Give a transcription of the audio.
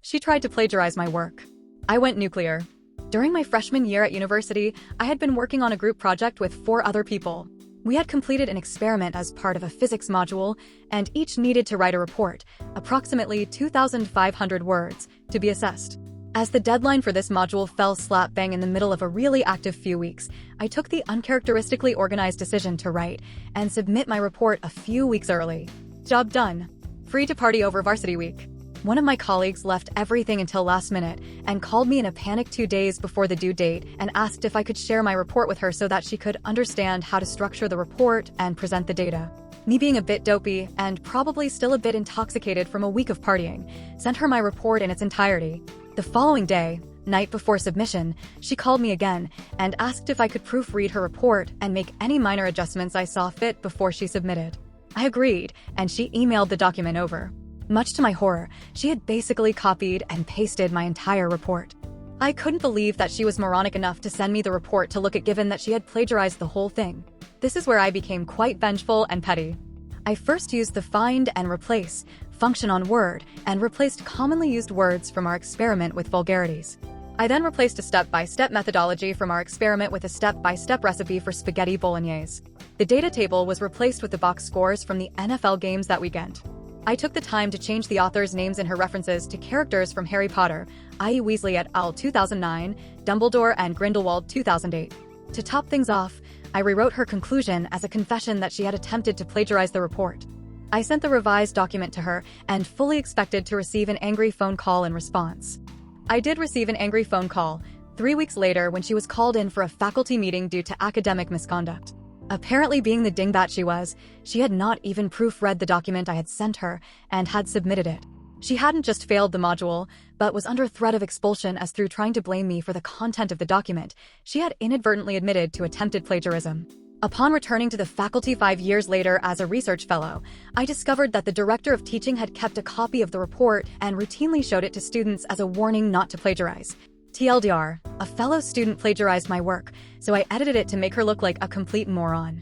She tried to plagiarize my work. I went nuclear. During my freshman year at university, I had been working on a group project with 4 other people. We had completed an experiment as part of a physics module, and each needed to write a report, approximately 2,500 words, to be assessed. As the deadline for this module fell slap bang in the middle of a really active few weeks, I took the uncharacteristically organized decision to write and submit my report a few weeks early. Job done. Free to party over varsity week. One of my colleagues left everything until last minute and called me in a panic 2 days before the due date and asked if I could share my report with her so that she could understand how to structure the report and present the data. Me being a bit dopey and probably still a bit intoxicated from a week of partying, sent her my report in its entirety. The following day, night before submission, she called me again and asked if I could proofread her report and make any minor adjustments I saw fit before she submitted. I agreed, and she emailed the document over. Much to my horror, she had basically copied and pasted my entire report. I couldn't believe that she was moronic enough to send me the report to look at, given that she had plagiarized the whole thing. This is where I became quite vengeful and petty. I first used the find and replace function on Word and replaced commonly used words from our experiment with vulgarities. I then replaced a step-by-step methodology from our experiment with a step-by-step recipe for spaghetti bolognese. The data table was replaced with the box scores from the NFL games that weekend. I took the time to change the authors' names in her references to characters from Harry Potter, i.e. Weasley et al. 2009, Dumbledore and Grindelwald 2008. To top things off, I rewrote her conclusion as a confession that she had attempted to plagiarize the report. I sent the revised document to her and fully expected to receive an angry phone call in response. I did receive an angry phone call 3 weeks later when she was called in for a faculty meeting due to academic misconduct. Apparently, being the dingbat she had not even proofread the document I had sent her and had submitted it. She hadn't just failed the module, but was under threat of expulsion as through trying to blame me for the content of the document, she had inadvertently admitted to attempted plagiarism. Upon returning to the faculty 5 years later as a research fellow, I discovered that the director of teaching had kept a copy of the report and routinely showed it to students as a warning not to plagiarize. TLDR, a fellow student plagiarized my work, so I edited it to make her look like a complete moron.